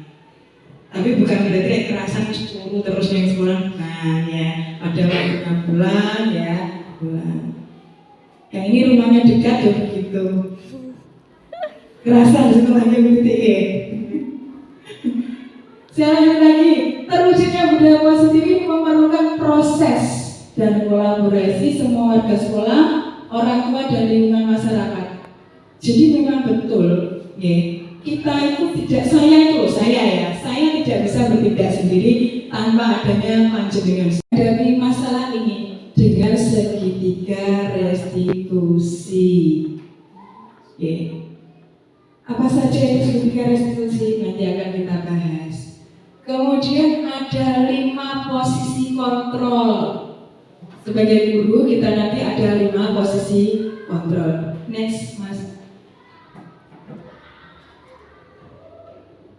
Tapi bukan berarti kerasan suruh terus yang sekolah. Nah, ya, ada waktu 6 bulan ya, bulan. Yang ini rumahnya dekat ya begitu. Kerasan sekolahnya begitu Saya lanjut lagi. Terwujudnya budaya positif ini memerlukan proses dan kolaborasi semua warga sekolah, orang tua dan lingkungan masyarakat. Jadi memang betul, ya, kita itu tidak saya tidak bisa bertindak sendiri tanpa adanya panjenengan. Dari masalah ini dengan segitiga restitusi. Ya. Apa saja itu segitiga restitusi? Nanti akan kita bahas. Kemudian ada 5 posisi kontrol. Sebagai guru kita nanti ada 5 posisi kontrol. Next, Mas.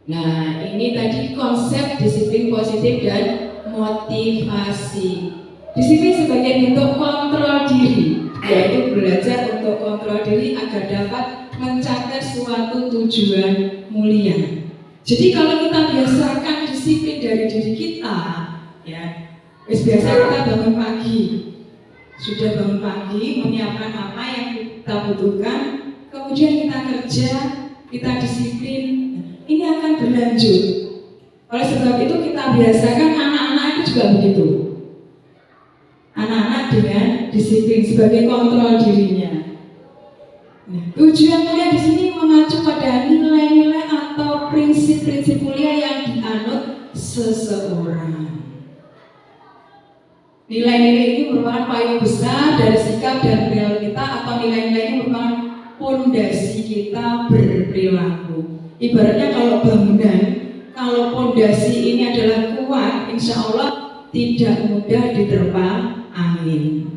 Nah, ini tadi konsep disiplin positif dan motivasi. Disiplin sebagai bentuk kontrol diri, yaitu belajar untuk kontrol diri agar dapat mencapai suatu tujuan mulia. Jadi kalau kita biasakan disiplin dari diri kita, ya, biasa kita bangun pagi, sudah bangun pagi, menyiapkan apa yang kita butuhkan, kemudian kita kerja, kita disiplin, ini akan berlanjut. Oleh sebab itu kita biasakan anak-anak itu juga begitu. Anak-anak dengan disiplin sebagai kontrol dirinya. Nah, tujuan mulia di sini mengacu pada nilai-nilai atau prinsip-prinsip mulia yang dianut seseorang. Nilai-nilai ini merupakan payung besar dari sikap dan perilaku kita, atau nilai-nilai ini merupakan pondasi kita berperilaku. Ibaratnya kalau bangunan, kalau pondasi ini adalah kuat, insya Allah tidak mudah diterpa angin.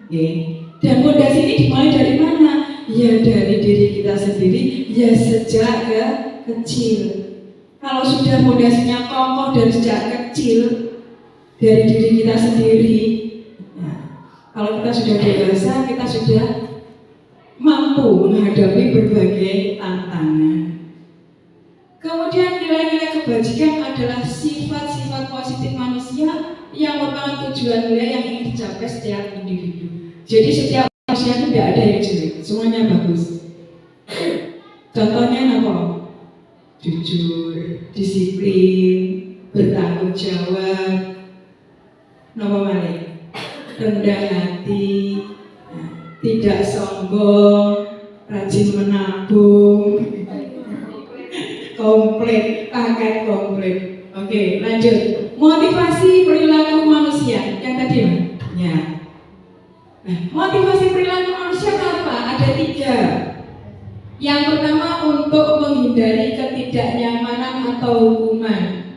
Okay. Dan pondasi ini dimulai dari mana? Ya dari diri kita sendiri, ya sejak kecil. Kalau sudah pondasinya kokoh dari sejak kecil, dari diri kita sendiri, nah, kalau kita sudah dewasa, kita sudah mampu menghadapi berbagai tantangan. Kemudian nilai-nilai kebajikan adalah sifat-sifat positif manusia yang merupakan tujuan mulia yang ingin dicapai setiap individu. Jadi setiap manusia itu tidak ada yang jelek, semuanya bagus. Contohnya apa? Jujur, disiplin, bertanggung jawab, rendah hati, tidak sombong, rajin menabung, komplit, pakai komplit. Oke, lanjut. Motivasi perilaku manusia yang tadi, ya. Nah, motivasi perilaku manusia apa? Ada 3. Yang pertama untuk menghindari ketidaknyamanan atau hukuman.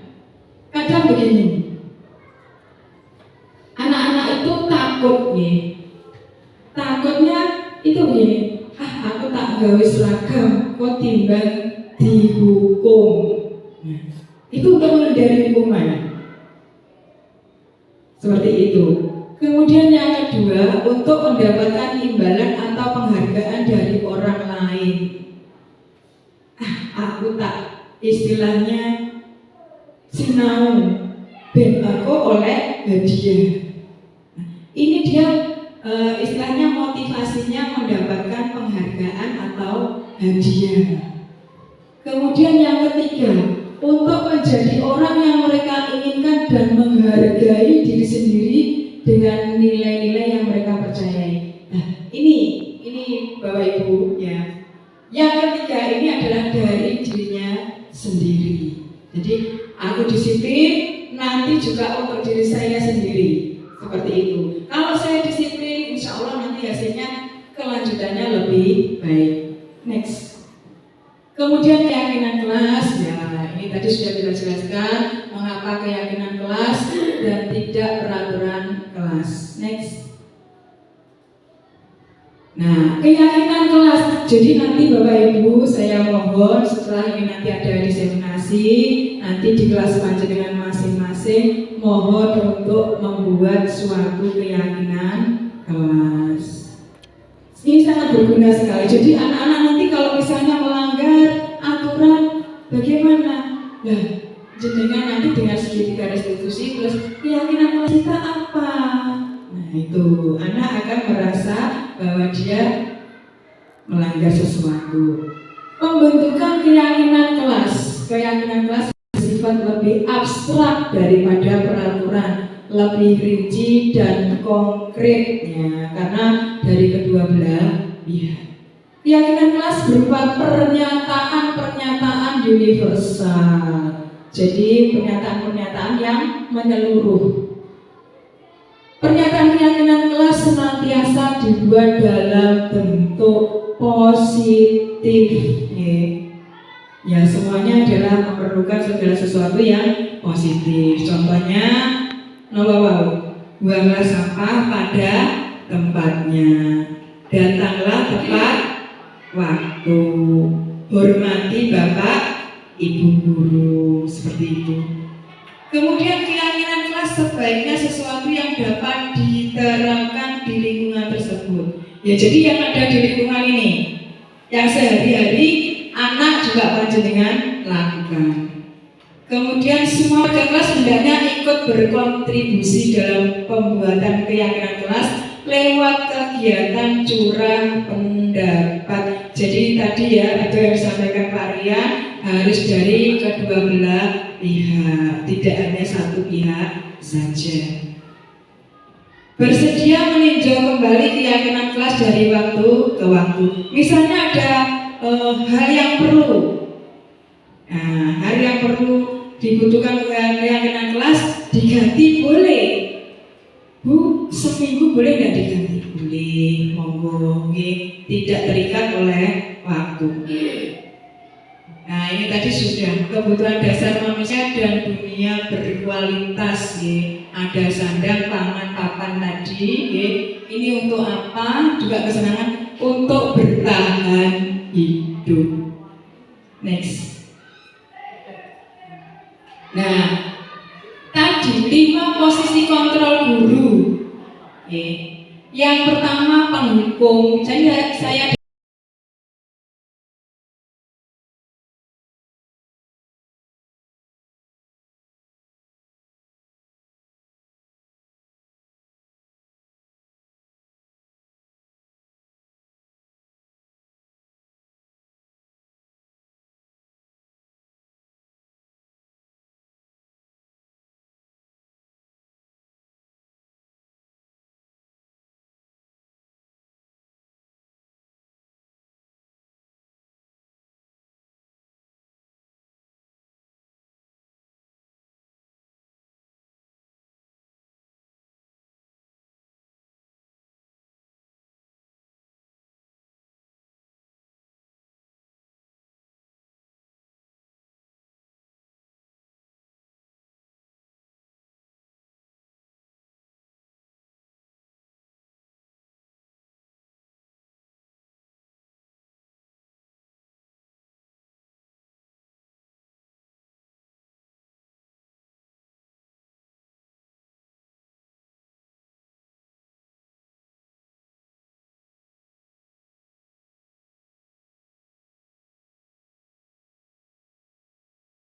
Kadang begini, anak-anak itu takut nih. Takutnya itu begini, aku tak gawe seragam, kok timbang dihukum. Nah, itu untuk menghindari hukuman. Seperti itu. Kemudian yang kedua, untuk mendapatkan imbalan atau penghargaan dari orang lain. Aku tak, istilahnya sinau, ben aku oleh hadiah. Ini dia istilahnya motivasinya mendapatkan penghargaan atau hadiah. Kemudian yang ketiga, untuk menjadi orang yang mereka inginkan dan menghargai diri sendiri dengan nilai-nilai yang mereka percayai. Nah, ini Bapak Ibu ya. Yang ketiga ini adalah dari dirinya sendiri. Jadi aku disiplin, nanti juga untuk diri saya sendiri. Seperti itu. Kalau saya disiplin, insya Allah nanti hasilnya kelanjutannya lebih baik. Next. Kemudian keyakinan kelas, ya ini tadi sudah kita jelaskan mengapa keyakinan kelas dan tidak peraturan kelas. Next. Nah, keyakinan kelas. Jadi nanti Bapak Ibu saya mohon setelah ini nanti ada diseminasi, nanti di kelas panjenengan masing-masing mohon untuk membuat suatu keyakinan kelas. Ini sangat berguna sekali. Jadi anak-anak nanti kalau misalnya melanggar aturan, bagaimana? Nah, jenengan nanti dengan segitiga restitusi plus keyakinan kelas kita apa? Nah itu, anak akan merasa bahwa dia melanggar sesuatu. Pembentukan keyakinan kelas bersifat lebih abstrak daripada peraturan, lebih rinci dan konkretnya karena dari kedua belah pihak. Keyakinan kelas berupa pernyataan-pernyataan universal. Jadi pernyataan-pernyataan yang menyeluruh. Pernyataan keyakinan kelas senantiasa dibuat dalam bentuk positif. Ya, semuanya adalah memerlukan segala sesuatu yang positif. Contohnya, buanglah sampah pada tempatnya, datanglah tepat waktu, hormati bapak, ibu guru, seperti itu. Kemudian keyakinan kelas sebaiknya sesuatu yang dapat diterapkan di lingkungan tersebut. Ya, jadi yang ada di lingkungan ini, yang sehari-hari anak juga panjenengan lakukan. Kemudian semua kelas hendaknya ikut berkontribusi dalam pembuatan keyakinan kelas lewat kegiatan curah pendapat. Jadi tadi ya itu yang disampaikan Pak Ria, harus dari kedua belah pihak, tidak hanya satu pihak saja. Bersedia meninjau kembali keyakinan kelas dari waktu ke waktu. Misalnya ada hal yang perlu, hal yang perlu dibutuhkan keyakinan kelas diganti, boleh. Bu, seminggu boleh nggak diganti? Boleh, monggo, tidak terikat oleh waktu. Nah, ini tadi sudah kebutuhan dasar manusia dan dunia berkualitas, ada sandang, pangan, papan tadi. Ini untuk apa? Juga kesenangan untuk bertahan hidup. Next. Nah, tadi 5 posisi kontrol guru. Yang pertama penghukum. Saya